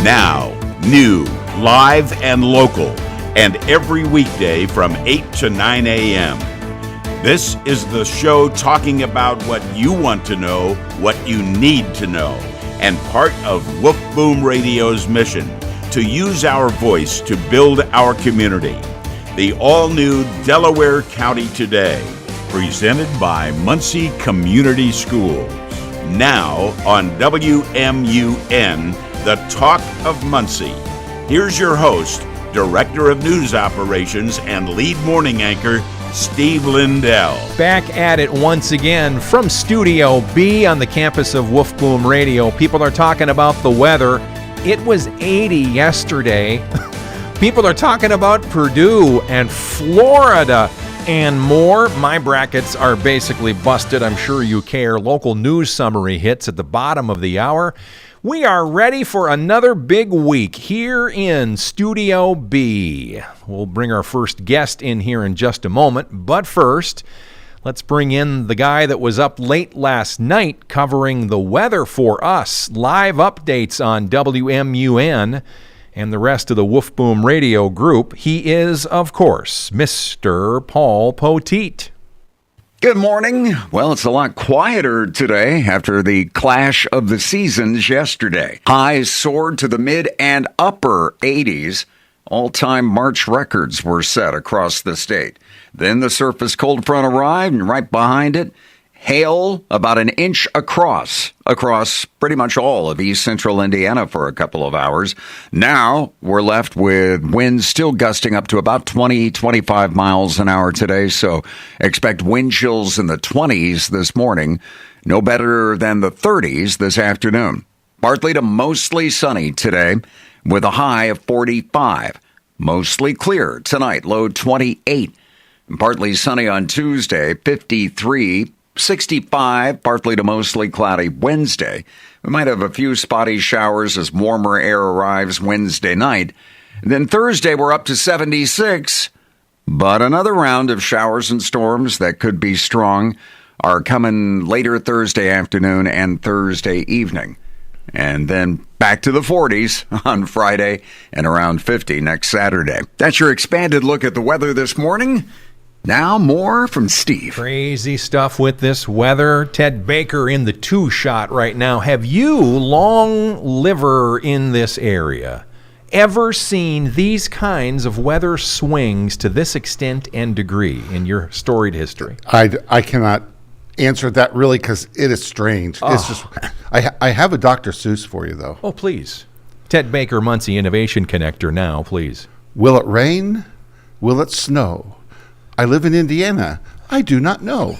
Now, new, live, and local, and every weekday from 8 to 9 a.m. This is the show talking about what you want to know, what you need to know, and part of Woof Boom Radio's mission to use our voice to build our community. The all-new Delaware County Today, presented by Muncie Community Schools. Now on WMUN, the Talk of Muncie. Here's your host, Director of News Operations and lead morning anchor, Steve Lindell. Back at it once again from Studio B on the campus of Woof Boom Radio. People are talking about the weather. It was 80 yesterday. People are talking about Purdue and Florida and more. My brackets are basically busted. I'm sure you care. Local news summary hits at the bottom of the hour. We are ready for another big week here in Studio B. We'll bring our first guest in here in just a moment. But first, let's bring in the guy that was up late last night covering the weather for us. Live updates on WMUN and the rest of the Woof Boom Radio group. He is, of course, Mr. Paul Poteet. Good morning. Well, it's a lot quieter today after the clash of the seasons yesterday. Highs soared to the mid and upper 80s. All-time March records were set across the state. Then the surface cold front arrived, and right behind it, hail about an inch across pretty much all of east central Indiana for a couple of hours. Now we're left with winds still gusting up to about 20-25 miles an hour today, so expect wind chills in the 20s this morning, no better than the 30s this afternoon. Partly to mostly sunny today with a high of 45. Mostly clear tonight, low 28. Partly sunny on Tuesday, 53. 65, partly to mostly cloudy Wednesday. We might have a few spotty showers as warmer air arrives Wednesday night. Then Thursday, we're up to 76. But another round of showers and storms that could be strong are coming later Thursday afternoon and Thursday evening. And then back to the 40s on Friday and around 50 next Saturday. That's your expanded look at the weather this morning. Now more from Steve. Crazy stuff with this weather. Ted Baker in the 2-shot right now. Have you, long liver in this area, ever seen these kinds of weather swings to this extent and degree in your storied history? I cannot answer that really because it is strange. Oh. It's just I have a Dr. Seuss for you, though. Oh, please. Ted Baker, Muncie Innovation Connector now, please. Will it rain? Will it snow? I live in Indiana. I do not know.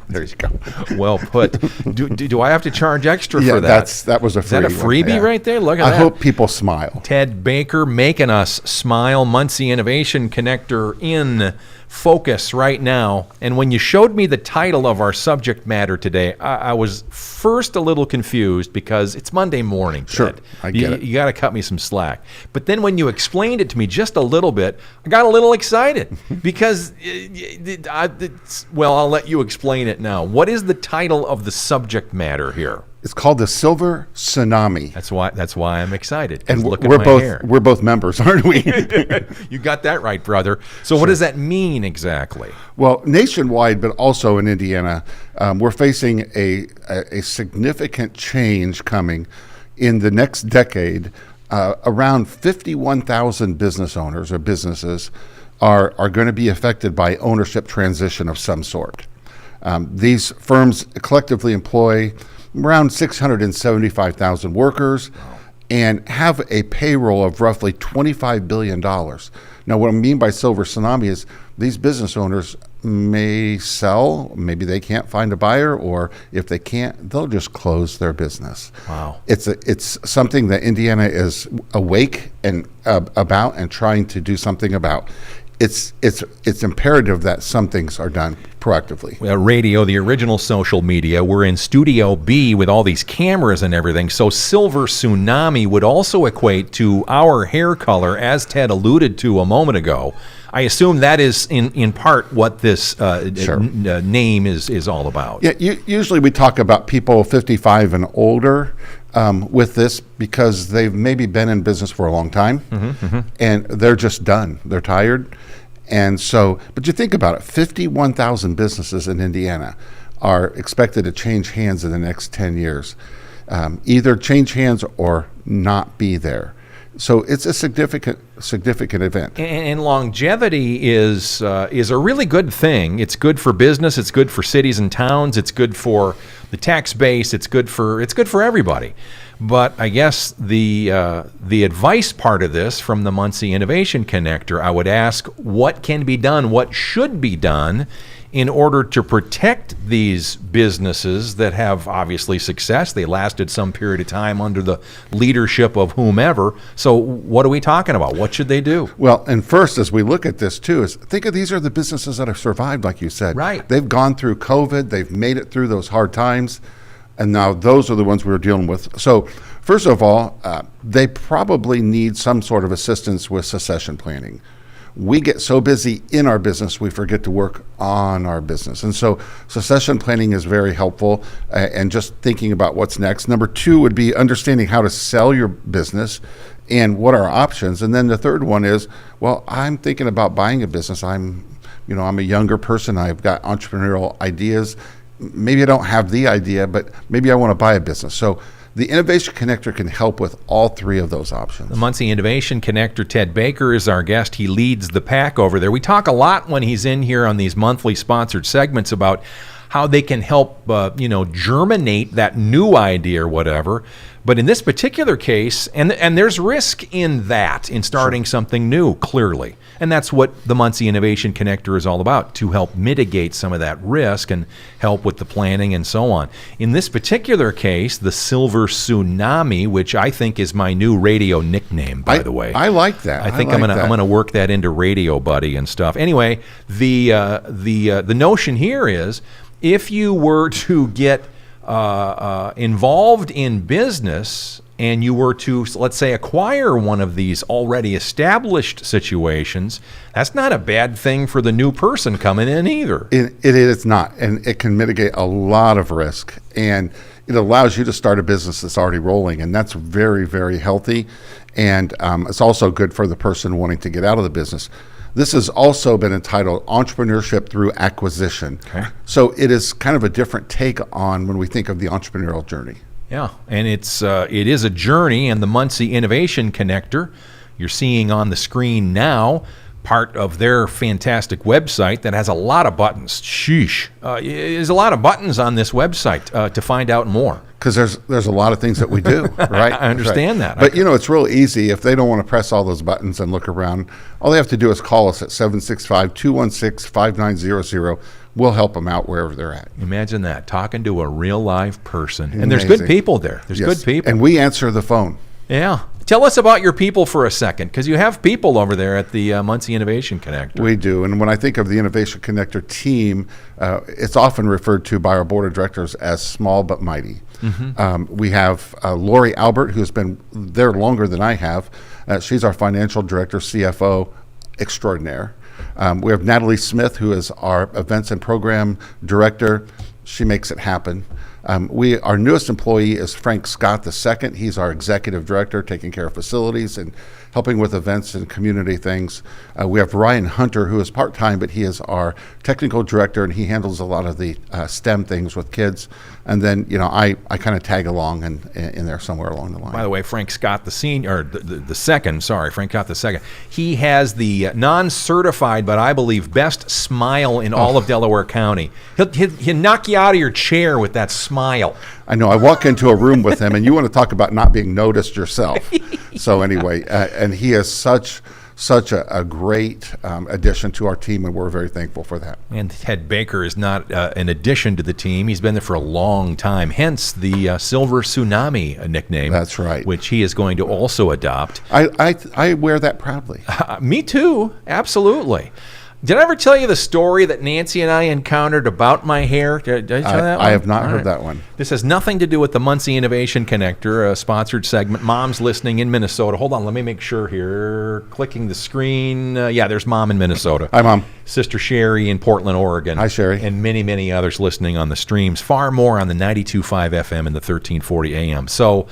There you go. Well put. Do I have to charge extra for that? That was a freebie. Is that a freebie right there? Look at that. I hope people smile. Ted Baker making us smile. Muncie Innovation Connector in focus right now. And when you showed me the title of our subject matter today, I was first a little confused because it's Monday morning. Sure, Ted. I get it. You got to cut me some slack. But then when you explained it to me just a little bit, I got a little excited because, I'll let you explain it now. What is the title of the subject matter here? It's called the Silver Tsunami. That's why I'm excited. And we're both members, aren't we? You got that right, brother. So What does that mean exactly? Well, nationwide, but also in Indiana, we're facing a significant change coming in the next decade. Around 51,000 business owners or businesses are going to be affected by ownership transition of some sort. These firms collectively employ around 675,000 workers and have a payroll of roughly $25 billion. Now, what I mean by silver tsunami is these business owners may sell, maybe they can't find a buyer, or if they can't, they'll just close their business. Wow. It's something that Indiana is awake and about and trying to do something about. It's imperative that some things are done proactively. Radio, the original social media, we're in Studio B with all these cameras and everything. So silver tsunami would also equate to our hair color, as Ted alluded to a moment ago. I assume that is in part what this name is all about. Yeah, usually we talk about people 55 and older, with this because they've maybe been in business for a long time, and they're just done. They're tired. And so, but you think about it, 51,000 businesses in Indiana are expected to change hands in the next 10 years. Either change hands or not be there. So it's a significant event. And longevity is a really good thing. It's good for business. It's good for cities and towns. It's good for the tax base. It's good for everybody. But I guess the advice part of this from the Muncie Innovation Connector, I would ask what can be done, what should be done in order to protect these businesses that have obviously success. They lasted some period of time under the leadership of whomever. So what are we talking about? What should they do? Well, and first, as we look at this too, is think of these are the businesses that have survived, like you said. Right. They've gone through COVID. They've made it through those hard times. And now those are the ones we're dealing with. So first of all, they probably need some sort of assistance with succession planning. We get so busy in our business, we forget to work on our business. And so succession planning is very helpful, and just thinking about what's next. Number two would be understanding how to sell your business and what are options. And then the third one is, well, I'm thinking about buying a business. I'm a younger person. I've got entrepreneurial ideas. Maybe I don't have the idea, but maybe I want to buy a business. So the Innovation Connector can help with all three of those options. The Muncie Innovation Connector, Ted Baker, is our guest. He leads the pack over there. We talk a lot when he's in here on these monthly sponsored segments about how they can help, germinate that new idea or whatever. But in this particular case, and there's risk in that, in starting something new, clearly. And that's what the Muncie Innovation Connector is all about, to help mitigate some of that risk and help with the planning and so on. In this particular case, the Silver Tsunami, which I think is my new radio nickname, by the way. I like that. I think I'm gonna work that into Radio Buddy and stuff. Anyway, the notion here is, if you were to get involved in business and you were to, let's say, acquire one of these already established situations, that's not a bad thing for the new person coming in either. It is not, and it can mitigate a lot of risk, and it allows you to start a business that's already rolling, and that's very, very healthy, and it's also good for the person wanting to get out of the business. This has also been entitled Entrepreneurship Through Acquisition. Okay. So it is kind of a different take on when we think of the entrepreneurial journey. Yeah, and it is a journey, and the Muncie Innovation Connector, you're seeing on the screen now, part of their fantastic website that has a lot of buttons. Sheesh. There's a lot of buttons on this website to find out more. Because there's a lot of things that we do, right? I understand that. But, it's real easy. If they don't want to press all those buttons and look around, all they have to do is call us at 765-216-5900. We'll help them out wherever they're at. Imagine that, talking to a real live person. Amazing. And there's good people there. There's good people. And we answer the phone. Yeah. Tell us about your people for a second, because you have people over there at the Muncie Innovation Connector. We do. And when I think of the Innovation Connector team, it's often referred to by our board of directors as small but mighty. Mm-hmm. We have Lori Albert, who's been there longer than I have. She's our financial director, CFO extraordinaire. We have Natalie Smith, who is our events and program director. She makes it happen. Our newest employee is Frank Scott II. He's our executive director, taking care of facilities and helping with events and community things. We have Ryan Hunter, who is part-time, but he is our technical director, and he handles a lot of the STEM things with kids. And then, I kind of tag along in there somewhere along the line. By the way, Frank Scott the senior, or the second, sorry, Frank Scott the second. He has the non-certified, but I believe best smile in all of Delaware County. He'll knock you out of your chair with that smile. I know. I walk into a room with him, and you want to talk about not being noticed yourself. So anyway, and he is such a great addition to our team, and we're very thankful for that. And Ted Baker is not an addition to the team. He's been there for a long time, hence the Silver Tsunami nickname. That's right. Which he is going to also adopt. I wear that proudly. Me too, absolutely. Did I ever tell you the story that Nancy and I encountered about my hair? Did I tell that one? I have not All heard right. that one. This has nothing to do with the Muncie Innovation Connector, a sponsored segment. Mom's listening in Minnesota. Hold on, let me make sure here. Clicking the screen. There's Mom in Minnesota. Hi, Mom. Sister Sherry in Portland, Oregon. Hi, Sherry. And many, many others listening on the streams. Far more on the 92.5 FM and the 1340 AM. So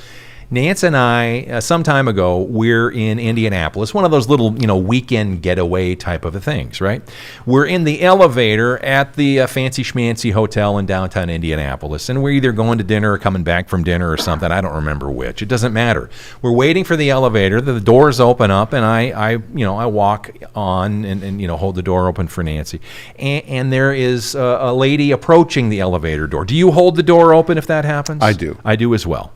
Nance and I, some time ago, we're in Indianapolis, one of those little, weekend getaway type of things, right? We're in the elevator at the Fancy Schmancy Hotel in downtown Indianapolis, and we're either going to dinner or coming back from dinner or something. I don't remember which. It doesn't matter. We're waiting for the elevator. The doors open up, and I walk on and hold the door open for Nancy. And there is a lady approaching the elevator door. Do you hold the door open if that happens? I do. I do as well.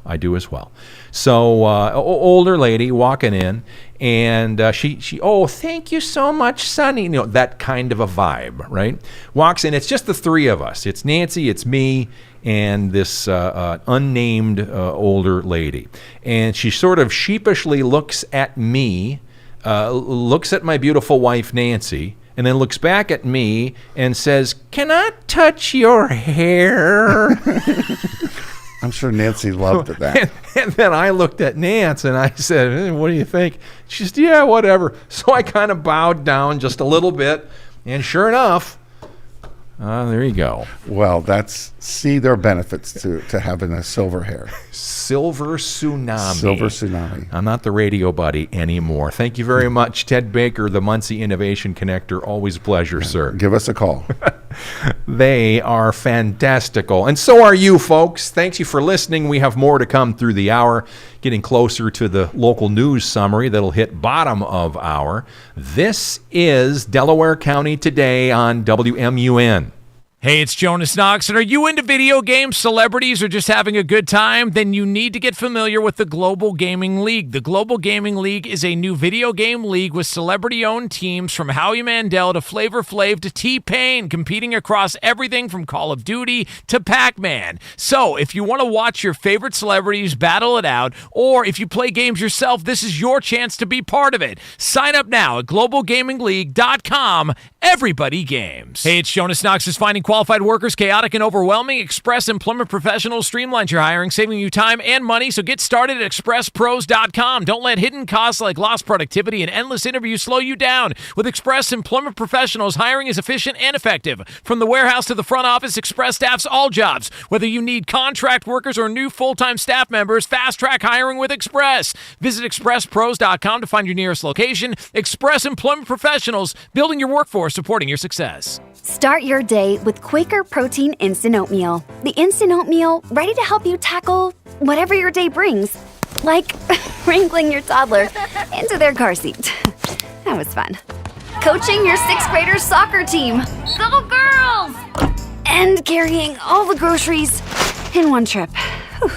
So, older lady walking in, and she, oh, thank you so much, Sonny. That kind of a vibe, right? Walks in. It's just the three of us. It's Nancy, it's me, and this unnamed older lady. And she sort of sheepishly looks at me, looks at my beautiful wife, Nancy, and then looks back at me and says, "Can I touch your hair?" I'm sure Nancy loved that. And then I looked at Nance and I said, "What do you think?" She said, "Yeah, whatever." So I kind of bowed down just a little bit, and sure enough, there you go. Well, there are benefits to having a silver hair. Silver tsunami. Silver tsunami. I'm not the radio buddy anymore. Thank you very much, Ted Baker, the Muncie Innovation Connector. Always a pleasure, sir. Give us a call. They are fantastical. And so are you, folks. Thanks you for listening. We have more to come through the hour, getting closer to the local news summary that'll hit bottom of hour. This is Delaware County Today on WMUN. Hey, it's Jonas Knox, and are you into video games, celebrities, or just having a good time? Then you need to get familiar with the Global Gaming League. The Global Gaming League is a new video game league with celebrity-owned teams from Howie Mandel to Flavor Flav to T-Pain, competing across everything from Call of Duty to Pac-Man. So, if you want to watch your favorite celebrities battle it out, or if you play games yourself, this is your chance to be part of it. Sign up now at globalgamingleague.com. Everybody games. Hey, it's Jonas Knox. Is finding qualified workers chaotic and overwhelming? Express Employment Professionals streamlines your hiring, saving you time and money. So get started at expresspros.com. Don't let hidden costs like lost productivity and endless interviews slow you down. With Express Employment Professionals, hiring is efficient and effective. From the warehouse to the front office, Express staffs all jobs. Whether you need contract workers or new full-time staff members, fast-track hiring with Express. Visit expresspros.com to find your nearest location. Express Employment Professionals, building your workforce, supporting your success. Start your day with Quaker Protein Instant Oatmeal. The instant oatmeal ready to help you tackle whatever your day brings, like wrangling your toddler into their car seat. That was fun. Coaching your 6th graders soccer team. Go girls! And carrying all the groceries in one trip. Whew.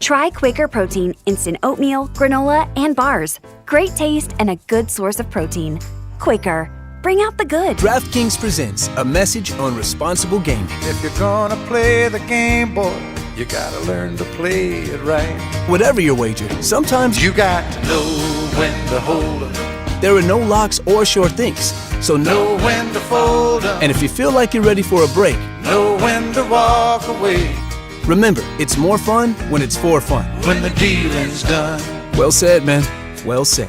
Try Quaker Protein Instant Oatmeal, granola, and bars. Great taste and a good source of protein. Quaker. Bring out the good. DraftKings presents a message on responsible gaming. If you're gonna play the game, boy, you gotta learn to play it right. Whatever your wager, sometimes You got to know when to hold 'em, there are no locks or sure things. So know when to fold 'em, And if you feel like you're ready for a break, know when to walk away remember, it's more fun when it's for fun. when the dealing's done. Well said, man. Well said.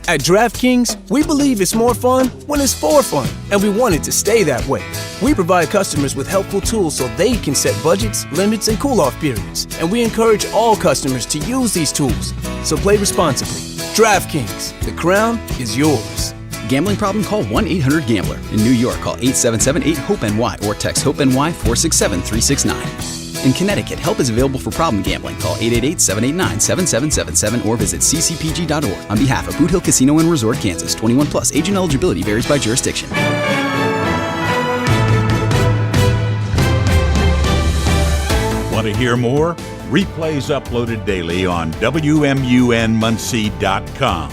At DraftKings, we believe it's more fun when it's for fun, and we want it to stay that way. We provide customers with helpful tools so they can set budgets, limits, and cool-off periods, and we encourage all customers to use these tools. So play responsibly. DraftKings, the crown is yours. Gambling problem? Call 1-800-GAMBLER. In New York, call 877-8-HOPE-NY or text HOPE-NY 467-369. In Connecticut, help is available for problem gambling. Call 888-789-7777 or visit ccpg.org. On behalf of Boot Hill Casino and Resort, Kansas, 21 plus, age and eligibility varies by jurisdiction. Want to hear more? Replays uploaded daily on WMUNmuncie.com.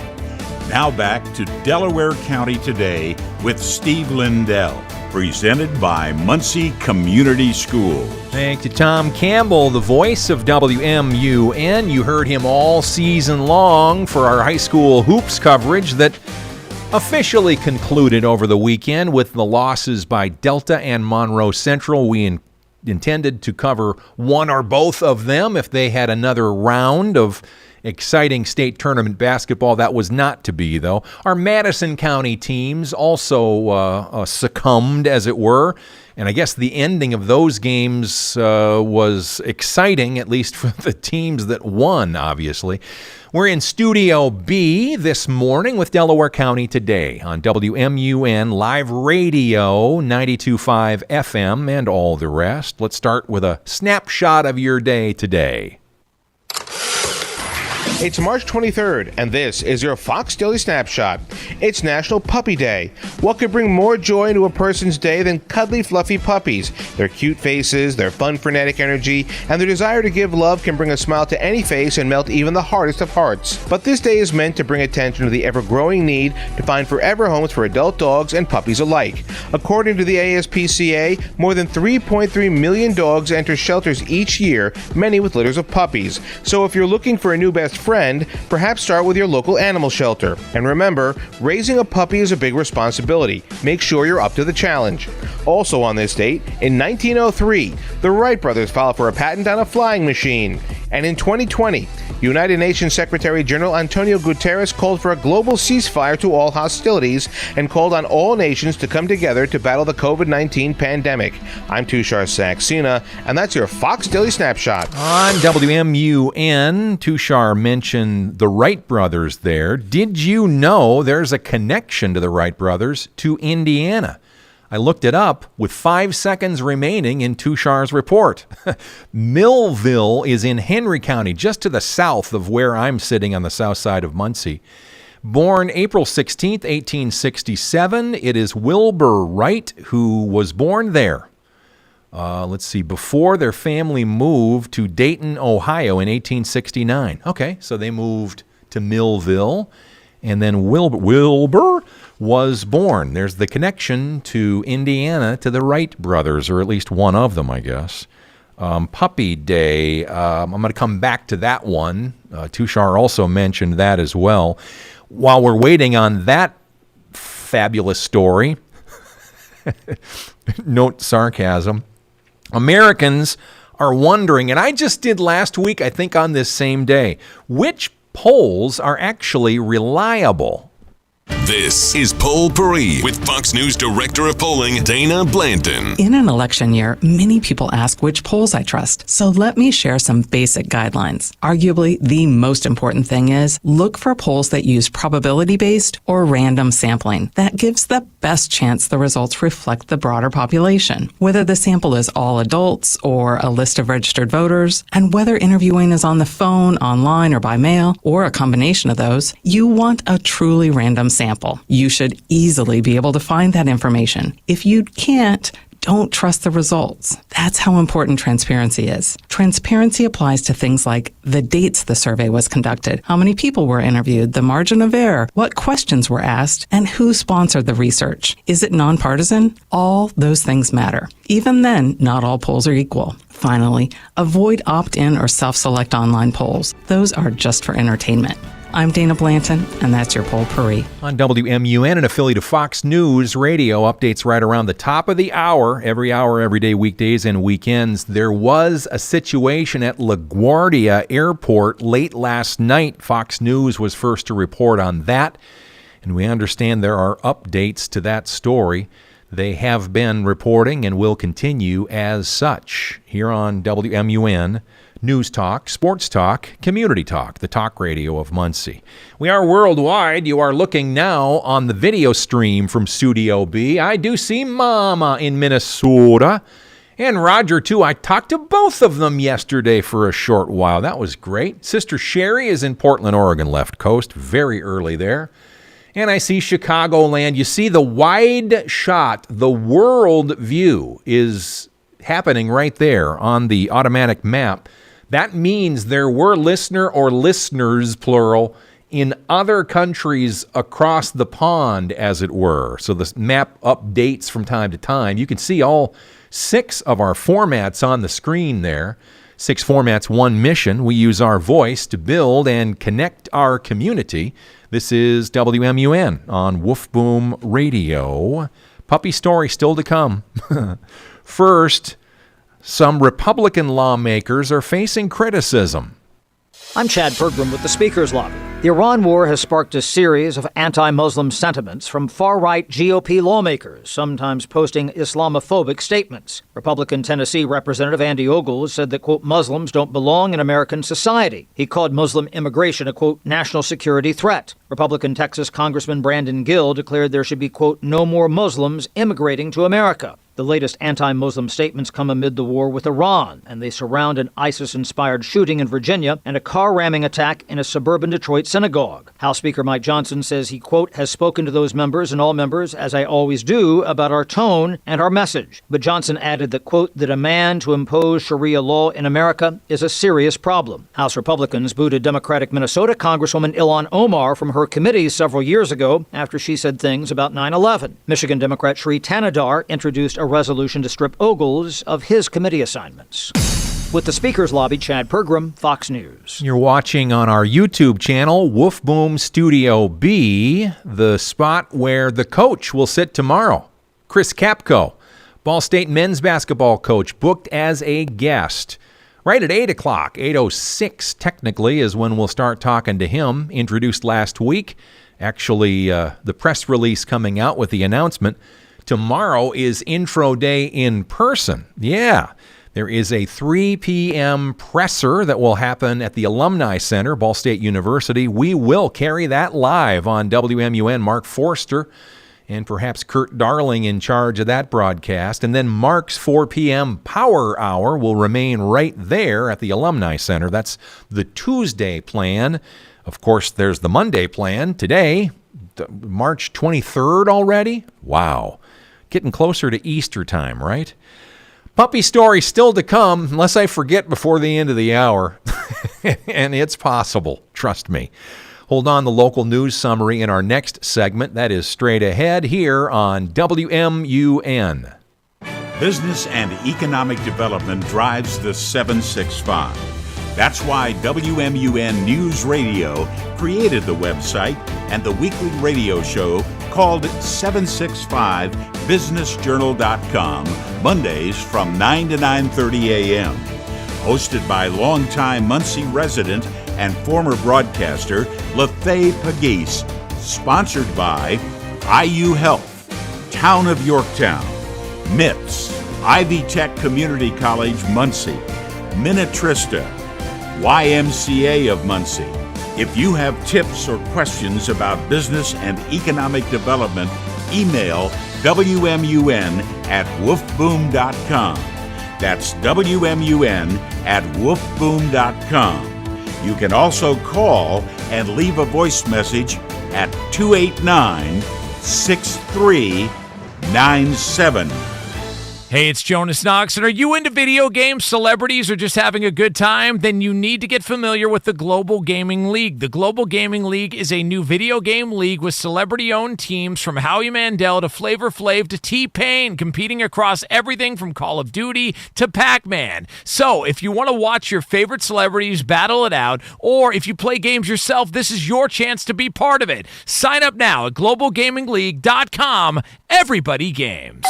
Now back to Delaware County Today with Steve Lindell, presented by Muncie Community Schools. Thank you, Tom Campbell, the voice of WMUN. You heard him all season long for our high school hoops coverage that officially concluded over the weekend with the losses by Delta and Monroe Central. We intended to cover one or both of them if they had another round of exciting state tournament basketball. That was not to be, though. Our Madison County teams also succumbed, as it were. And I guess the ending of those games was exciting, at least for the teams that won, obviously. We're in Studio B this morning with Delaware County Today on WMUN Live Radio, 92.5 FM, and all the rest. Let's start with a snapshot of your day today. It's March 23rd, and this is your Fox Daily Snapshot. It's National Puppy Day. What could bring more joy into a person's day than cuddly, fluffy puppies? Their cute faces, their fun, frenetic energy, and their desire to give love can bring a smile to any face and melt even the hardest of hearts. But this day is meant to bring attention to the ever-growing need to find forever homes for adult dogs and puppies alike. According to the ASPCA, more than 3.3 million dogs enter shelters each year, many with litters of puppies. So if you're looking for a new best friend, perhaps start with your local animal shelter. And remember, raising a puppy is a big responsibility. Make sure you're up to the challenge. Also on this date, in 1903, the Wright brothers filed for a patent on a flying machine. And in 2020, United Nations Secretary General Antonio Guterres called for a global ceasefire to all hostilities and called on all nations to come together to battle the COVID-19 pandemic. I'm Tushar Saxena, and that's your Fox Daily Snapshot. On WMUN, Tushar mentioned the Wright brothers there. Did you know there's a connection to the Wright brothers to Indiana? I looked it up with 5 seconds remaining in Tushar's report. Millville is in Henry County, just to the south of where I'm sitting on the south side of Muncie. Born April 16th, 1867, it is Wilbur Wright who was born there. Before their family moved to Dayton, Ohio in 1869. Okay, so they moved to Millville, and then Wilbur was born. There's the connection to Indiana to the Wright brothers, or at least one of them, I guess. Puppy Day, I'm going to come back to that one. Tushar also mentioned that as well. While we're waiting on that fabulous story, note sarcasm, Americans are wondering, and I just did last week, I think on this same day, which polls are actually reliable. This is Poll Paris with Fox News Director of Polling, Dana Blanton. In an election year, many people ask which polls I trust. So let me share some basic guidelines. Arguably, the most important thing is look for polls that use probability-based or random sampling. That gives the best chance the results reflect the broader population. Whether the sample is all adults or a list of registered voters, and whether interviewing is on the phone, online, or by mail, or a combination of those, you want a truly random sample. You should easily be able to find that information. If you can't, don't trust the results. That's how important transparency is. Transparency applies to things like the dates the survey was conducted, how many people were interviewed, the margin of error, what questions were asked, and who sponsored the research. Is it nonpartisan? All those things matter. Even then, not all polls are equal. Finally, avoid opt-in or self-select online polls. Those are just for entertainment. I'm Dana Blanton, and that's your Poll Paris. On WMUN, an affiliate of Fox News Radio, updates right around the top of the hour, every day, weekdays and weekends. There was a situation at LaGuardia Airport late last night. Fox News was first to report on that, and we understand there are updates to that story. They have been reporting and will continue as such here on WMUN. News Talk, Sports Talk, Community Talk, the talk radio of Muncie. We are worldwide. You are looking now on the video stream from Studio B. I do see Mama in Minnesota. And Roger, too. I talked to both of them yesterday for a short while. That was great. Sister Sherry is in Portland, Oregon, left coast, very early there. And I see Chicagoland. You see the wide shot, the world view is happening right there on the automatic map. That means there were listener or listeners, plural, in other countries across the pond, as it were. So the map updates from time to time. You can see all 6 of our formats on the screen there. 6 formats, 1 mission. We use our voice to build and connect our community. This is WMUN on Woof Boom Radio. Puppy story still to come. First, some Republican lawmakers are facing criticism. I'm Chad Pergram with the Speaker's Lobby. The Iran war has sparked a series of anti-Muslim sentiments from far-right GOP lawmakers, sometimes posting Islamophobic statements. Republican Tennessee Representative Andy Ogles said that, quote, Muslims don't belong in American society. He called Muslim immigration a, quote, national security threat. Republican Texas Congressman Brandon Gill declared there should be, quote, no more Muslims immigrating to America. The latest anti-Muslim statements come amid the war with Iran, and they surround an ISIS-inspired shooting in Virginia and a car-ramming attack in a suburban Detroit synagogue. House Speaker Mike Johnson says he, quote, has spoken to those members and all members, as I always do, about our tone and our message. But Johnson added that, quote, the demand to impose Sharia law in America is a serious problem. House Republicans booted Democratic Minnesota Congresswoman Ilhan Omar from her committee several years ago after she said things about 9/11. Michigan Democrat Sri Tanadar introduced a resolution to strip Ogles of his committee assignments. With the Speaker's Lobby, Chad Pergram, Fox News. You're watching on our YouTube channel, Woof Boom Studio B, the spot where the coach will sit tomorrow. Chris Kapko, Ball State men's basketball coach, booked as a guest. Right at 8 o'clock, 8:06 technically is when we'll start talking to him, introduced last week. Actually, the press release coming out with the announcement. Tomorrow is intro day in person. Yeah, there is a 3 p.m. presser that will happen at the Alumni Center, Ball State University. We will carry that live on WMUN. Mark Forster and perhaps Kurt Darling in charge of that broadcast. And then Mark's 4 p.m. Power Hour will remain right there at the Alumni Center. That's the Tuesday plan. Of course, there's the Monday plan. Today, March 23rd already? Wow. Getting closer to Easter time, right? Puppy story still to come, unless I forget before the end of the hour. And it's possible, trust me. Hold on, the local news summary in our next segment. That is straight ahead here on WMUN. Business and economic development drives the 765. That's why WMUN News Radio created the website and the weekly radio show called 765businessjournal.com, Mondays from 9 to 9:30 a.m. Hosted by longtime Muncie resident and former broadcaster Lefay Pagese. Sponsored by IU Health, Town of Yorktown, MIPS, Ivy Tech Community College Muncie, Minnetrista, YMCA of Muncie. If you have tips or questions about business and economic development, email WMUN@woofboom.com. That's WMUN@woofboom.com. You can also call and leave a voice message at 289-6397. Hey, it's Jonas Knox, and are you into video games, celebrities, or just having a good time? Then you need to get familiar with the Global Gaming League. The Global Gaming League is a new video game league with celebrity-owned teams from Howie Mandel to Flavor Flav to T-Pain, competing across everything from Call of Duty to Pac-Man. So, if you want to watch your favorite celebrities battle it out, or if you play games yourself, this is your chance to be part of it. Sign up now at globalgamingleague.com. Everybody games.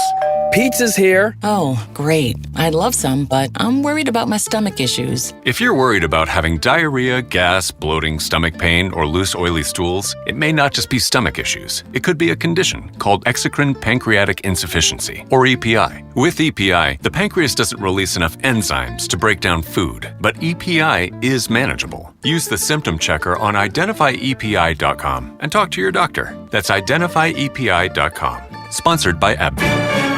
Pizza's here. Oh, great. I'd love some, but I'm worried about my stomach issues. If you're worried about having diarrhea, gas, bloating, stomach pain, or loose, oily stools, it may not just be stomach issues. It could be a condition called exocrine pancreatic insufficiency, or EPI. With EPI, the pancreas doesn't release enough enzymes to break down food, but EPI is manageable. Use the symptom checker on identifyepi.com and talk to your doctor. That's identifyepi.com. Sponsored by AbbVie.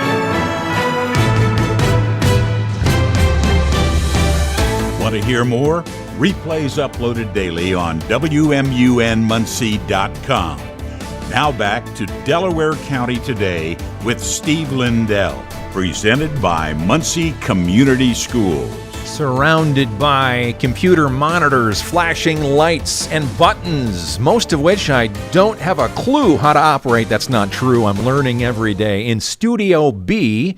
Want to hear more? Replays uploaded daily on WMUNmuncie.com. Now back to Delaware County Today with Steve Lindell, presented by Muncie Community Schools. Surrounded by computer monitors, flashing lights, and buttons, most of which I don't have a clue how to operate. That's not true. I'm learning every day. In Studio B,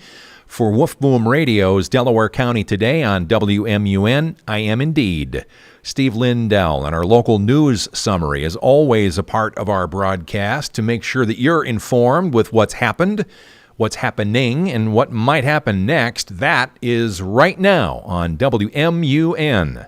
For Wolf Boom Radio's Delaware County Today on WMUN, I am indeed Steve Lindell, and our local news summary is always a part of our broadcast to make sure that you're informed with what's happened, what's happening, and what might happen next. That is right now on WMUN.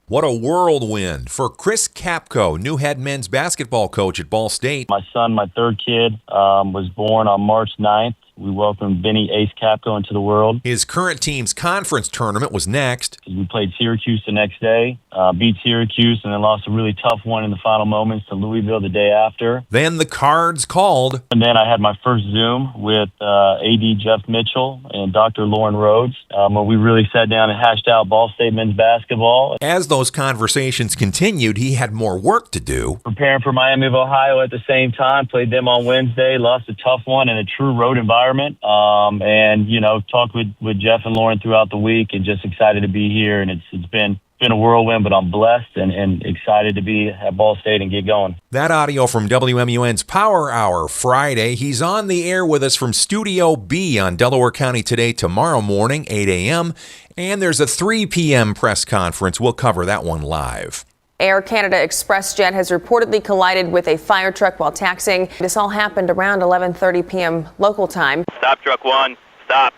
What a whirlwind for Chris Capco, new head men's basketball coach at Ball State. My son, my third kid, was born on March 9th. We welcomed Vinny Ace Capco into the world. His current team's conference tournament was next. We played Syracuse the next day, beat Syracuse, and then lost a really tough one in the final moments to Louisville the day after. Then the Cards called. And then I had my first Zoom with AD Jeff Mitchell and Dr. Lauren Rhodes, where we really sat down and hashed out Ball State men's basketball. As those conversations continued, he had more work to do. Preparing for Miami of Ohio at the same time, played them on Wednesday, lost a tough one in a true road environment. And, you know, talked with Jeff and Lauren throughout the week, and just excited to be here. And it's been a whirlwind, but I'm blessed and excited to be at Ball State and get going. That audio from WMUN's Power Hour Friday. He's on the air with us from Studio B on Delaware County Today tomorrow morning, 8 a.m. And there's a 3 p.m. press conference. We'll cover that one live. Air Canada Express jet has reportedly collided with a fire truck while taxiing. This all happened around 11:30 p.m. local time. Stop truck one, stop.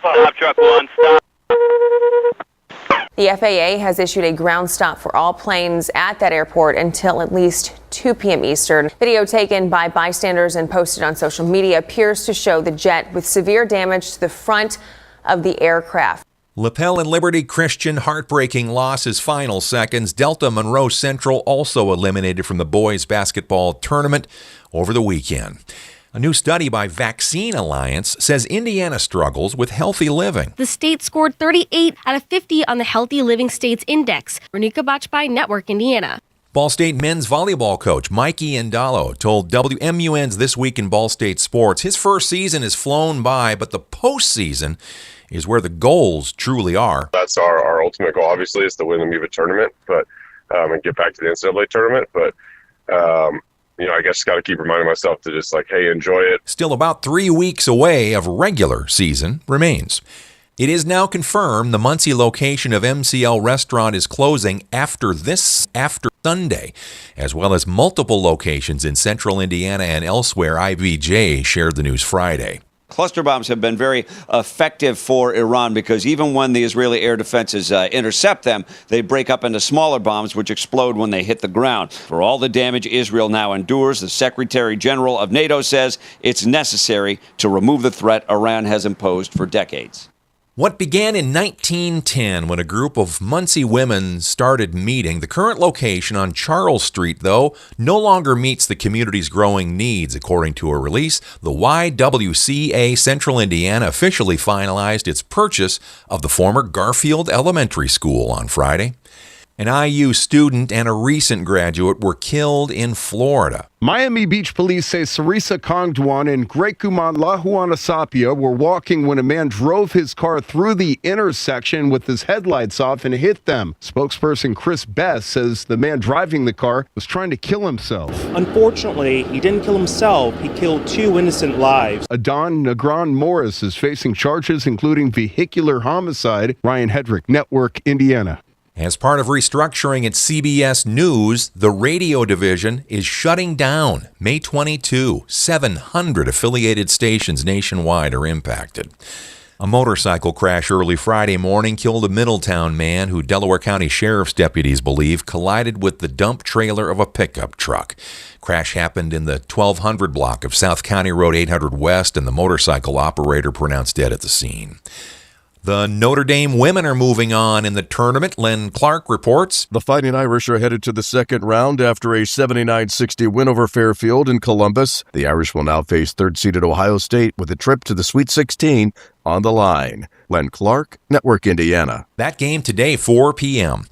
Stop truck one, stop. The FAA has issued a ground stop for all planes at that airport until at least 2 p.m. Eastern. Video taken by bystanders and posted on social media appears to show the jet with severe damage to the front of the aircraft. Lapel and Liberty Christian heartbreaking losses final seconds. Delta Monroe Central also eliminated from the boys basketball tournament over the weekend. A new study by Vaccine Alliance says Indiana struggles with healthy living. The state scored 38 out of 50 on the Healthy Living States Index. Renika Bachpai, Network Indiana. Ball State men's volleyball coach Mikey Indalo told WMUN's This Week in Ball State Sports his first season has flown by, but the postseason is where the goals truly are. That's our ultimate goal, obviously, is to win the MIVA tournament, but and get back to the NCAA tournament. But, you know, I guess got to keep reminding myself to just hey, enjoy it. Still about 3 weeks away of regular season remains. It is now confirmed the Muncie location of MCL Restaurant is closing after Sunday, as well as multiple locations in central Indiana and elsewhere. IVJ shared the news Friday. Cluster bombs have been very effective for Iran because even when the Israeli air defenses intercept them, they break up into smaller bombs which explode when they hit the ground. For all the damage Israel now endures, the Secretary General of NATO says it's necessary to remove the threat Iran has imposed for decades. What began in 1910 when a group of Muncie women started meeting, the current location on Charles Street, though, no longer meets the community's growing needs. According to a release, the YWCA Central Indiana officially finalized its purchase of the former Garfield Elementary School on Friday. An IU student and a recent graduate were killed in Florida. Miami Beach police say Sarisa Kongduan and Grekuman Lahuana Sapia were walking when a man drove his car through the intersection with his headlights off and hit them. Spokesperson Chris Best says the man driving the car was trying to kill himself. Unfortunately, he didn't kill himself. He killed 2 innocent lives. Adon Negron Morris is facing charges including vehicular homicide. Ryan Hedrick, Network, Indiana. As part of restructuring at CBS News, the radio division is shutting down. May 22, 700 affiliated stations nationwide are impacted. A motorcycle crash early Friday morning killed a Middletown man who Delaware County Sheriff's deputies believe collided with the dump trailer of a pickup truck. Crash happened in the 1200 block of South County Road 800 West, and the motorcycle operator pronounced dead at the scene. The Notre Dame women are moving on in the tournament. Len Clark reports. The Fighting Irish are headed to the second round after a 79-60 win over Fairfield in Columbus. The Irish will now face third-seeded Ohio State with a trip to the Sweet 16 on the line. Len Clark, Network Indiana. That game today, 4 p.m.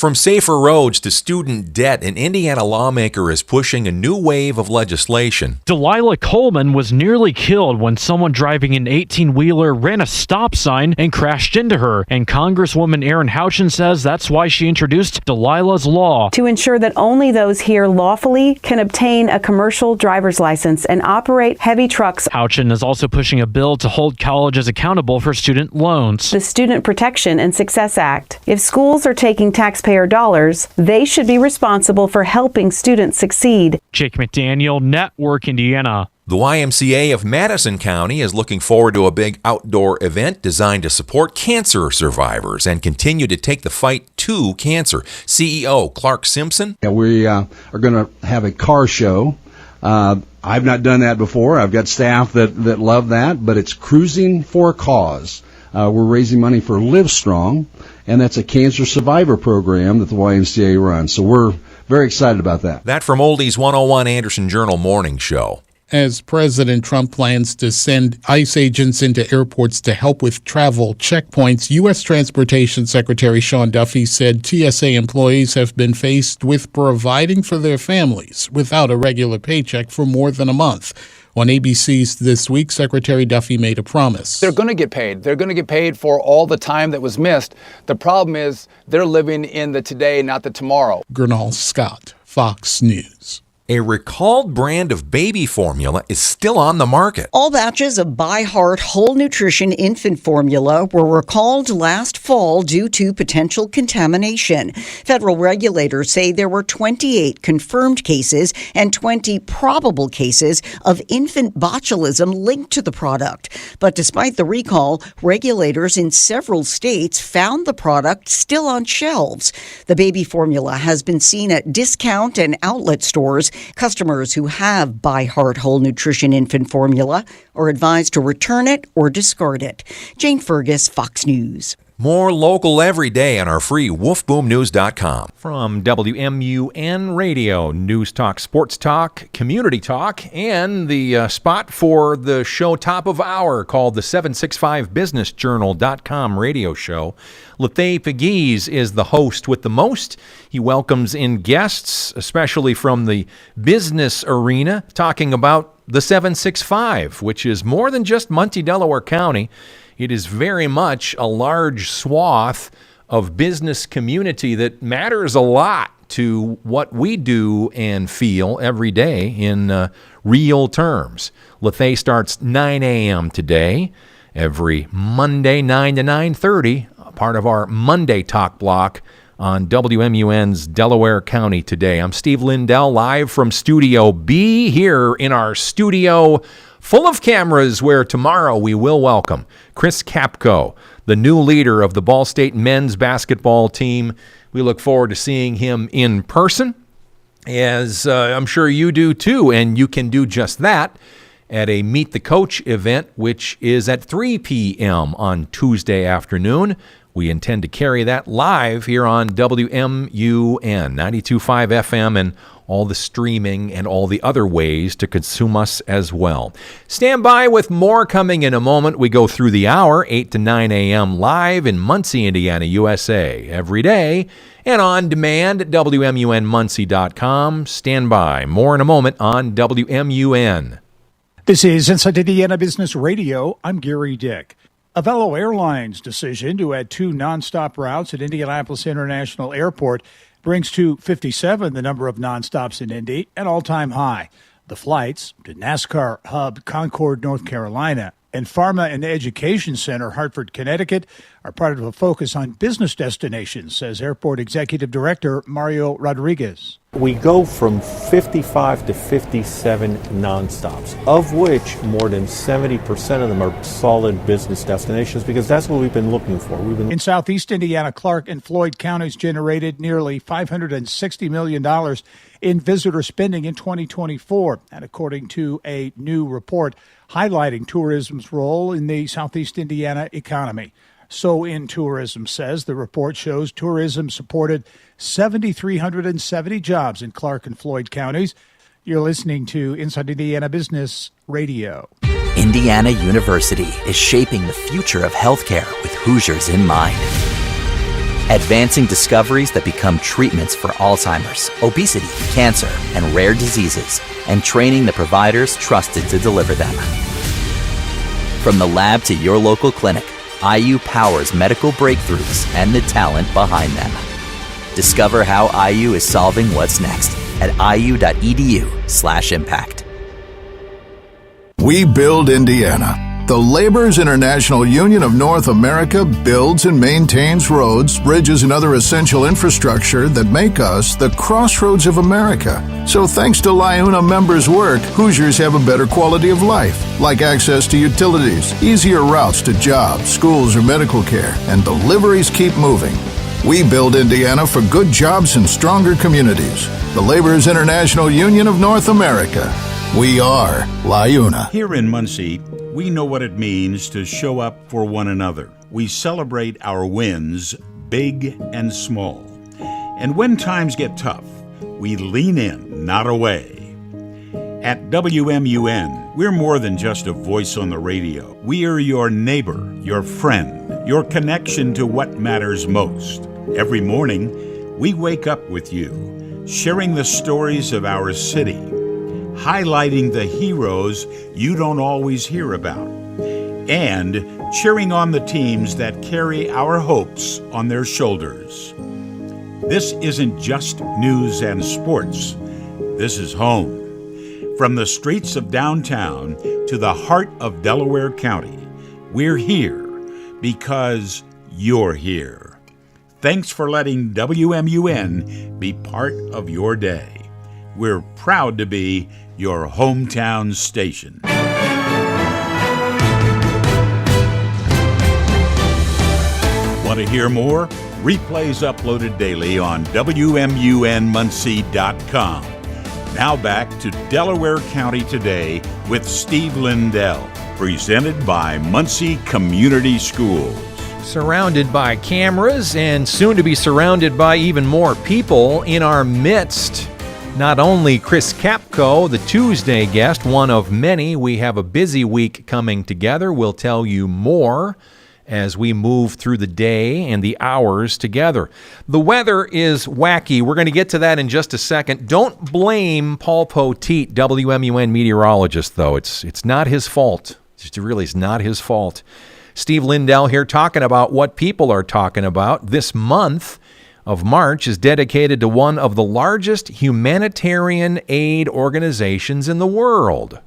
From safer roads to student debt, an Indiana lawmaker is pushing a new wave of legislation. Delilah Coleman was nearly killed when someone driving an 18-wheeler ran a stop sign and crashed into her. And Congresswoman Erin Houchin says that's why she introduced Delilah's Law. To ensure that only those here lawfully can obtain a commercial driver's license and operate heavy trucks. Houchin is also pushing a bill to hold colleges accountable for student loans. The Student Protection and Success Act. If schools are taking taxpayer dollars, they should be responsible for helping students succeed. Jake McDaniel, Network Indiana. The YMCA of Madison County is looking forward to a big outdoor event designed to support cancer survivors and continue to take the fight to cancer. CEO Clark Simpson. Yeah, we are going to have a car show. I've not done that before. I've got staff that love that, but it's Cruising for a Cause. We're raising money for Live Strong, and that's a cancer survivor program that the YMCA runs. So we're very excited about that. That from Oldies 101 Anderson Journal Morning Show. As President Trump plans to send ICE agents into airports to help with travel checkpoints, U.S. Transportation Secretary Sean Duffy said TSA employees have been faced with providing for their families without a regular paycheck for more than a month. On ABC's This Week, Secretary Duffy made a promise. They're going to get paid. They're going to get paid for all the time that was missed. The problem is they're living in the today, not the tomorrow. Gernal Scott, Fox News. A recalled brand of baby formula is still on the market. All batches of By Heart Whole Nutrition infant formula were recalled last fall due to potential contamination. Federal regulators say there were 28 confirmed cases and 20 probable cases of infant botulism linked to the product. But despite the recall, regulators in several states found the product still on shelves. The baby formula has been seen at discount and outlet stores. Customers who have By Heart Whole Nutrition infant formula are advised to return it or discard it. Jane Fergus, Fox News. More local every day on our free wolfboomnews.com. From WMUN Radio, News Talk, Sports Talk, Community Talk, and the spot for the show Top of Hour called the 765businessjournal.com radio show. Lethea Pegues is the host with the most. He welcomes in guests, especially from the business arena, talking about the 765, which is more than just Muncie, Delaware County. It is very much a large swath of business community that matters a lot to what we do and feel every day in real terms. Lethea starts 9 a.m. today, every Monday, 9 to 9:30, part of our Monday Talk block on WMUN's Delaware County Today. I'm Steve Lindell, live from Studio B, here in our studio full of cameras, where tomorrow we will welcome Chris Kapko, the new leader of the Ball State men's basketball team. We look forward to seeing him in person, as I'm sure you do too, and you can do just that at a Meet the Coach event, which is at 3 p.m. on Tuesday afternoon. We intend to carry that live here on WMUN 92.5 FM and all the streaming and all the other ways to consume us as well. Stand by with more coming in a moment. We go through the hour, 8 to 9 a.m. live in Muncie, Indiana, USA, every day, and on demand at WMUNmuncie.com. Stand by. More in a moment on WMUN. This is Inside Indiana Business Radio. I'm Gary Dick. Avello Airlines' decision to add 2 nonstop routes at Indianapolis International Airport brings to 57 the number of nonstops in Indy, an all-time high. The flights to NASCAR Hub, Concord, North Carolina, and Pharma and Education Center, Hartford, Connecticut, are part of a focus on business destinations, says Airport Executive Director Mario Rodriguez. We go from 55 to 57 nonstops, of which more than 70% of them are solid business destinations, because that's what we've been looking for. In southeast Indiana, Clark and Floyd counties generated nearly $560 million in visitor spending in 2024, and according to a new report highlighting tourism's role in the southeast Indiana economy. So in Tourism says the report shows tourism supported 7,370 jobs in Clark and Floyd counties. You're listening to Inside Indiana Business Radio. Indiana University is shaping the future of healthcare with Hoosiers in mind. advancing discoveries that become treatments for Alzheimer's, obesity, cancer, and rare diseases, and training the providers trusted to deliver them. From the lab to your local clinic, IU powers medical breakthroughs and the talent behind them. Discover how IU is solving what's next at iu.edu/impact. We build Indiana. The Laborers International Union of North America builds and maintains roads, bridges, and other essential infrastructure that make us the crossroads of America. So thanks to LIUNA members' work, Hoosiers have a better quality of life, like access to utilities, easier routes to jobs, schools, or medical care, and deliveries keep moving. We build Indiana for good jobs and stronger communities. The Laborers International Union of North America. We are LIUNA. Here in Muncie, we know what it means to show up for one another. We celebrate our wins, big and small. And when times get tough, we lean in, not away. At WMUN, we're more than just a voice on the radio. We are your neighbor, your friend, your connection to what matters most. Every morning, we wake up with you, sharing the stories of our city, highlighting the heroes you don't always hear about, and cheering on the teams that carry our hopes on their shoulders. This isn't just news and sports. This is home. From the streets of downtown to the heart of Delaware County, we're here because you're here. Thanks for letting WMUN be part of your day. We're proud to be your hometown station. Want to hear more? Replays uploaded daily on WMUNmuncie.com. Now back to Delaware County Today with Steve Lindell, presented by Muncie Community Schools. Surrounded by cameras and soon to be surrounded by even more people in our midst. Not only Chris Kapko, the Tuesday guest, one of many. We have a busy week coming together. We'll tell you more as we move through the day and the hours together. The weather is wacky. We're going to get to that in just a second. Don't blame Paul Poteet, WMUN meteorologist, though. It's not his fault. It really is not his fault. Steve Lindell here talking about what people are talking about. This month of March is dedicated to one of the largest humanitarian aid organizations in the world.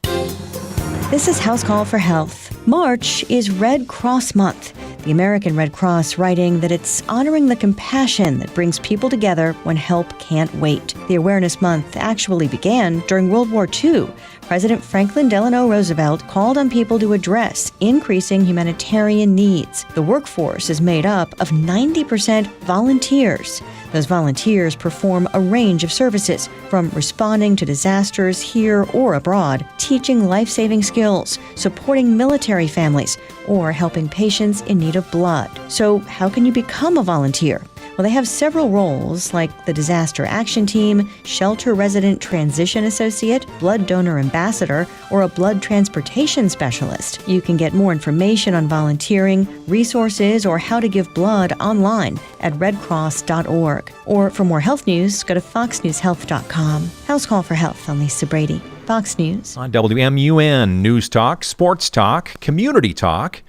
This is House Call for Health. March is Red Cross Month. The American Red Cross writing that it's honoring the compassion that brings people together when help can't wait. The Awareness Month actually began during World War II. President Franklin Delano Roosevelt called on people to address increasing humanitarian needs. The workforce is made up of 90% volunteers. Those volunteers perform a range of services, from responding to disasters here or abroad, teaching life-saving skills, supporting military families, or helping patients in need of blood. So how can you become a volunteer? Well, they have several roles, like the Disaster Action Team, Shelter Resident Transition Associate, Blood Donor Ambassador, or a Blood Transportation Specialist. You can get more information on volunteering, resources, or how to give blood online at redcross.org. Or for more health news, go to foxnewshealth.com. House Call for Health. I'm Lisa Brady, Fox News. On WMUN, News Talk, Sports Talk, Community Talk,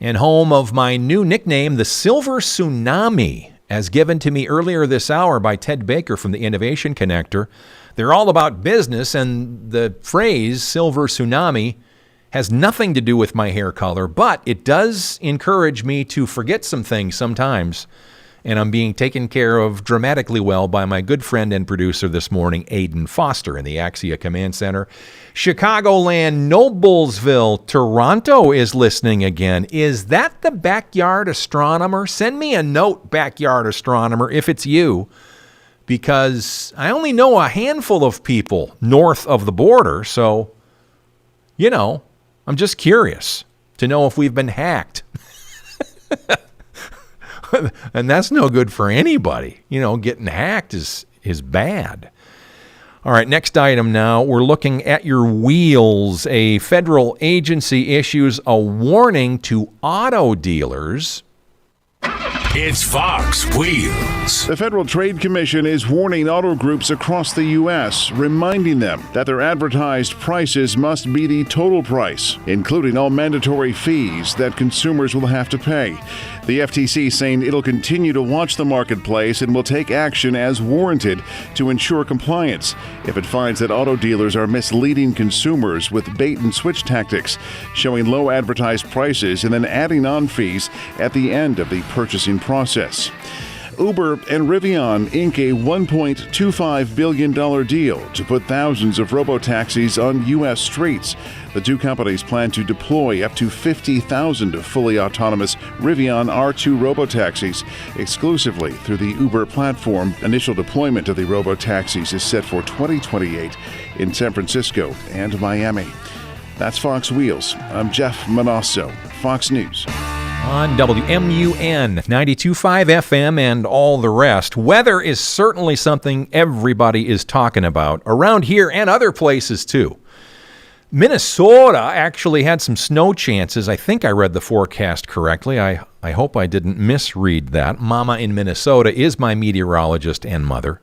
and home of my new nickname, the Silver Tsunami, as given to me earlier this hour by Ted Baker from the Innovation Connector. They're all about business, and the phrase Silver Tsunami has nothing to do with my hair color, but it does encourage me to forget some things sometimes, and I'm being taken care of dramatically well by my good friend and producer this morning, Aidan Foster in the Axia Command Center. Chicagoland, Noblesville, Toronto is listening again. Is that the backyard astronomer? Send me a note, backyard astronomer, if it's you, because I only know a handful of people north of the border, so, you know, I'm just curious to know if we've been hacked. And that's no good for anybody. You know, getting hacked is bad. All right, next item now. We're looking at your wheels. A federal agency issues a warning to auto dealers. It's Fox Wheels. The Federal Trade Commission is warning auto groups across the U.S., reminding them that their advertised prices must be the total price, including all mandatory fees that consumers will have to pay. The FTC saying it'll continue to watch the marketplace and will take action as warranted to ensure compliance if it finds that auto dealers are misleading consumers with bait-and-switch tactics, showing low advertised prices and then adding on fees at the end of the purchasing process. Uber and Rivian ink a $1.25 billion deal to put thousands of robotaxis on U.S. streets. The two companies plan to deploy up to 50,000 fully autonomous Rivian R2 robotaxis exclusively through the Uber platform. Initial deployment of the robotaxis is set for 2028 in San Francisco and Miami. That's Fox Wheels. I'm Jeff Manasso, Fox News. On WMUN 92.5 FM and all the rest, weather is certainly something everybody is talking about around here and other places too. Minnesota actually had some snow chances. I think I read the forecast correctly. I hope I didn't misread that. Mama in Minnesota is my meteorologist and mother.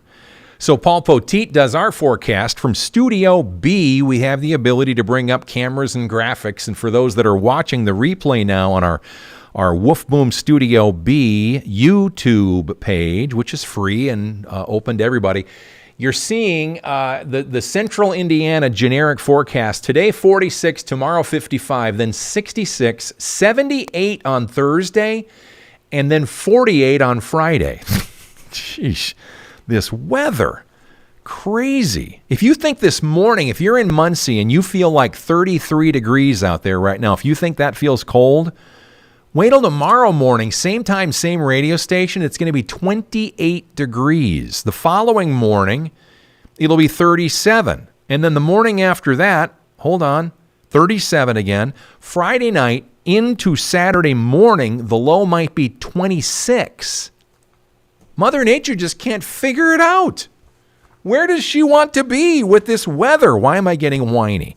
So Paul Poteet does our forecast from Studio B. We have the ability to bring up cameras and graphics. And for those that are watching the replay now on our Wolf Boom Studio B YouTube page, which is free and open to everybody, you're seeing the central Indiana generic forecast. Today, 46, tomorrow, 55, then 66, 78 on Thursday, and then 48 on Friday. Sheesh, this weather, crazy. If you think this morning, if you're in Muncie and you feel like 33 degrees out there right now, if you think that feels cold, wait till tomorrow morning, same time, same radio station, it's going to be 28 degrees. The following morning, it'll be 37. And then the morning after that, 37 again. Friday night into Saturday morning, the low might be 26. Mother Nature just can't figure it out. Where does she want to be with this weather? Why am I getting whiny?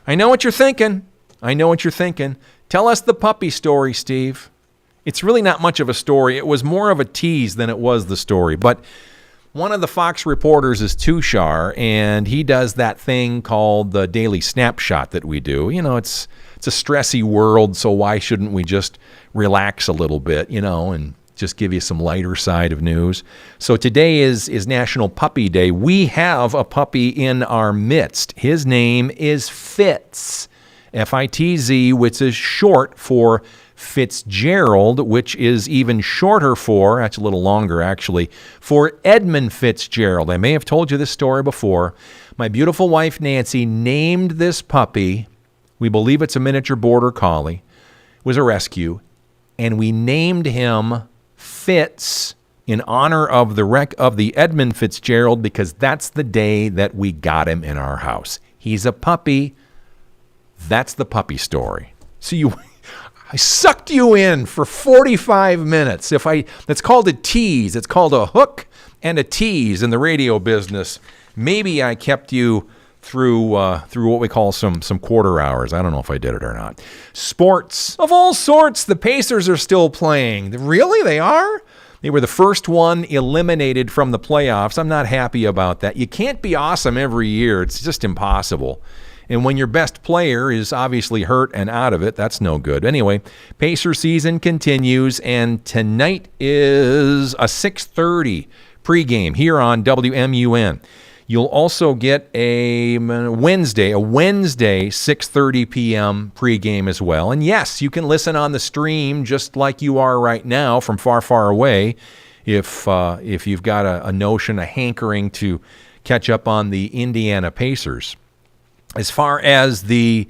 I know what you're thinking. Tell us the puppy story, Steve. It's really not much of a story. It was more of a tease than it was the story. But one of the Fox reporters is Tushar, and he does that thing called the Daily Snapshot that we do. You know, it's a stressy world, so why shouldn't we just relax a little bit, and just give you some lighter side of news. So today is National Puppy Day. We have a puppy in our midst. His name is Fitz. F-I-T-Z, which is short for Fitzgerald, which is even shorter for, that's a little longer actually, for Edmund Fitzgerald. I may have told you this story before. My beautiful wife, Nancy, named this puppy, we believe it's a miniature border collie, it was a rescue, and we named him Fitz in honor of the Edmund Fitzgerald because that's the day that we got him in our house. He's a puppy. That's the puppy story. So I sucked you in for 45 minutes. That's called a tease. It's called a hook and a tease in the radio business. Maybe I kept you through what we call some quarter hours. I don't know if I did it or not. Sports of all sorts. The Pacers are still playing. Really? They are? They were the first one eliminated from the playoffs. I'm not happy about that. You can't be awesome every year. It's just impossible. And when your best player is obviously hurt and out of it, that's no good. Anyway, Pacer season continues, and tonight is a 6:30 pregame here on WMUN. You'll also get a Wednesday 6:30 p.m. pregame as well. And yes, you can listen on the stream just like you are right now from far, far away if you've got a notion, a hankering to catch up on the Indiana Pacers. As far as the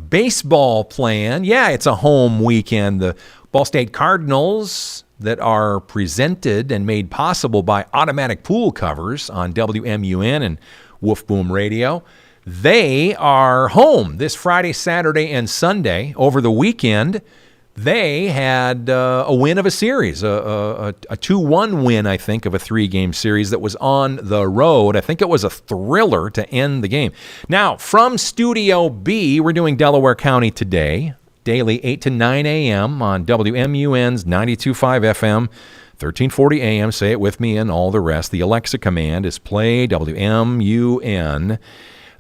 baseball plan, it's a home weekend. The Ball State Cardinals that are presented and made possible by Automatic Pool Covers on WMUN and Wolf Boom Radio. They are home this Friday, Saturday, and Sunday. Over the weekend, they had a win of a series, a 2-1 win, I think, of a 3-game series that was on the road. I think it was a thriller to end the game. Now, from Studio B, we're doing Delaware County today. daily 8 to 9 a.m. on WMUN's 92.5 FM, 1340 AM. Say it with me and all the rest. The Alexa command is play WMUN.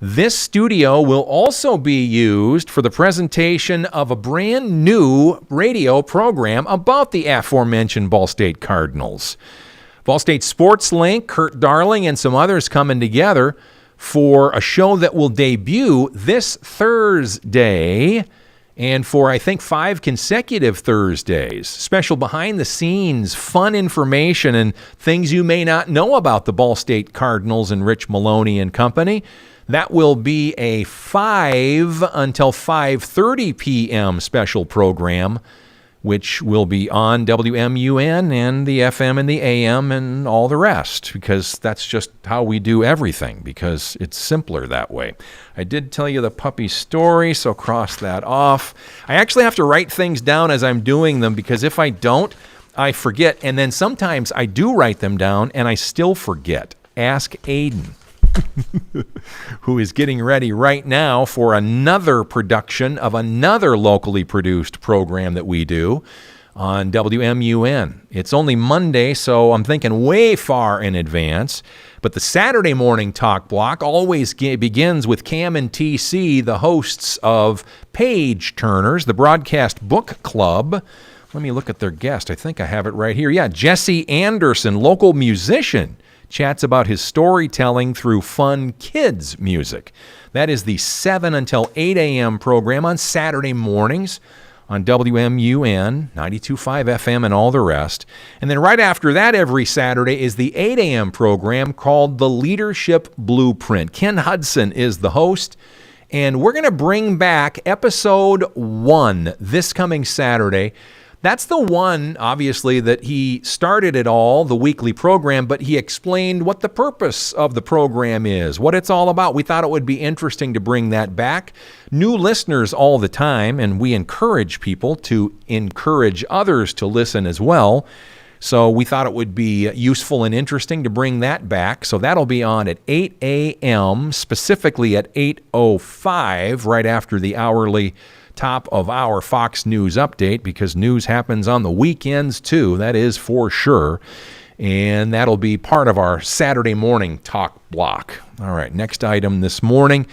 This studio will also be used for the presentation of a brand new radio program about the aforementioned Ball State Cardinals. Ball State Sports Link, Kurt Darling, and some others coming together for a show that will debut this Thursday and for, I think, 5 consecutive Thursdays. Special behind-the-scenes, fun information, and things you may not know about the Ball State Cardinals and Rich Maloney and company. That will be a 5 until 5:30 p.m. special program, which will be on WMUN and the FM and the AM and all the rest, because that's just how we do everything, because it's simpler that way. I did tell you the puppy story, so cross that off. I actually have to write things down as I'm doing them, because if I don't, I forget. And then sometimes I do write them down and I still forget. Ask Aiden, who is getting ready right now for another production of another locally produced program that we do on WMUN. It's only Monday, so I'm thinking way far in advance. But the Saturday morning talk block always begins with Cam and TC, the hosts of Page Turners, the Broadcast Book Club. Let me look at their guest. I think I have it right here. Yeah, Jesse Anderson, local musician, chats about his storytelling through fun kids music. That is the 7 until 8 a.m. program on Saturday mornings on WMUN, 92.5 FM, and all the rest. And then right after that every Saturday is the 8 a.m. program called The Leadership Blueprint. Ken Hudson is the host, and we're going to bring back episode 1 this coming Saturday. That's the one, obviously, that he started it all, the weekly program, but he explained what the purpose of the program is, what it's all about. We thought it would be interesting to bring that back. New listeners all the time, and we encourage people to encourage others to listen as well. So we thought it would be useful and interesting to bring that back. So that'll be on at 8 a.m., specifically at 8:05, right after the hourly top of our Fox News update, because news happens on the weekends too, that is for sure. And that'll be part of our Saturday morning talk block. All right, next item this morning.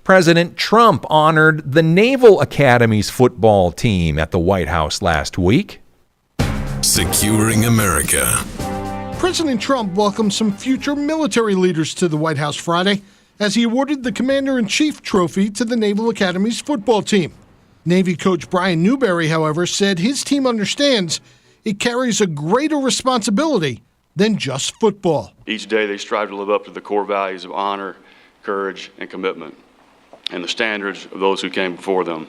President Trump honored the Naval Academy's football team at the White House last week. Securing America. President Trump welcomed some future military leaders to the White House Friday as he awarded the Commander-in-Chief trophy to the Naval Academy's football team. Navy coach Brian Newberry, however, said his team understands it carries a greater responsibility than just football. Each day they strive to live up to the core values of honor, courage, and commitment, and the standards of those who came before them.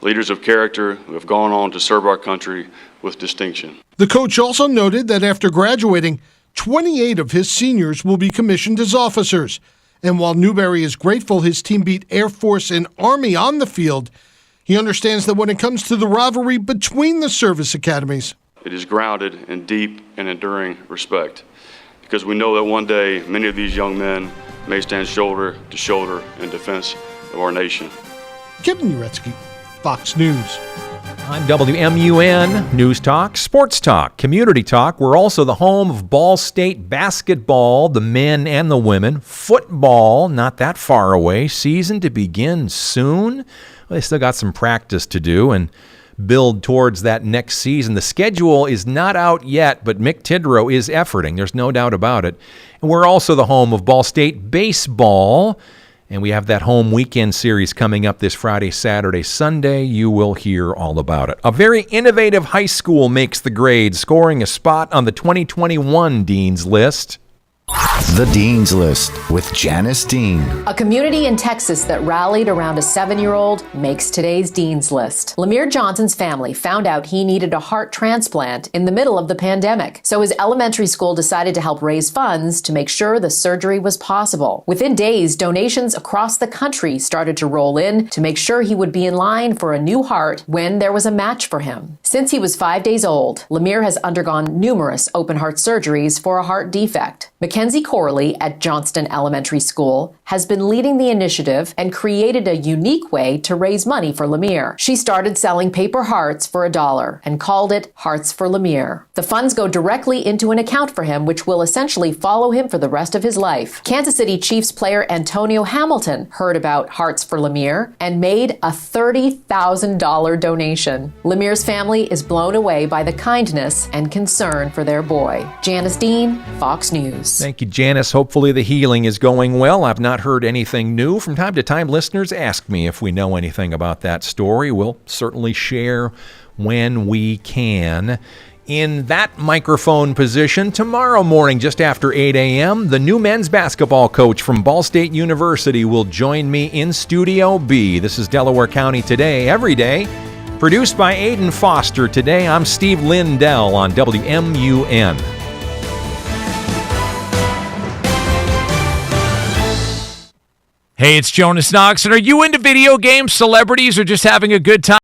Leaders of character who have gone on to serve our country with distinction. The coach also noted that after graduating, 28 of his seniors will be commissioned as officers. And while Newberry is grateful his team beat Air Force and Army on the field, he understands that when it comes to the rivalry between the service academies, it is grounded in deep and enduring respect, because we know that one day many of these young men may stand shoulder to shoulder in defense of our nation. Kevin Uretsky, Fox News. On WMUN, News Talk, Sports Talk, Community Talk. We're also the home of Ball State basketball, the men and the women. Football, not that far away. Season to begin soon. Well, they still got some practice to do and build towards that next season. The schedule is not out yet, but Mick Tidrow is efforting. There's no doubt about it. And we're also the home of Ball State baseball. And we have that home weekend series coming up this Friday, Saturday, Sunday. You will hear all about it. A very innovative high school makes the grade, scoring a spot on the 2021 Dean's List. The Dean's List with Janice Dean. A community in Texas that rallied around a 7-year-old makes today's Dean's List. Lemire Johnson's family found out he needed a heart transplant in the middle of the pandemic, so his elementary school decided to help raise funds to make sure the surgery was possible. Within days, donations across the country started to roll in to make sure he would be in line for a new heart when there was a match for him. Since he was 5 days old, Lemire has undergone numerous open heart surgeries for a heart defect. Mackenzie Corley at Johnston Elementary School has been leading the initiative and created a unique way to raise money for Lemire. She started selling paper hearts for $1 and called it Hearts for Lemire. The funds go directly into an account for him, which will essentially follow him for the rest of his life. Kansas City Chiefs player Antonio Hamilton heard about Hearts for Lemire and made a $30,000 donation. Lemire's family is blown away by the kindness and concern for their boy. Janice Dean, Fox News. Thank you, Janice. Hopefully the healing is going well. I've not heard anything new. From time to time, listeners ask me if we know anything about that story. We'll certainly share when we can. In that microphone position, tomorrow morning, just after 8 a.m., the new men's basketball coach from Ball State University will join me in Studio B. This is Delaware County Today, every day. Produced by Aiden Foster. Today, I'm Steve Lindell on WMUN. Hey, it's Jonas Knox, and are you into video games, celebrities, or just having a good time?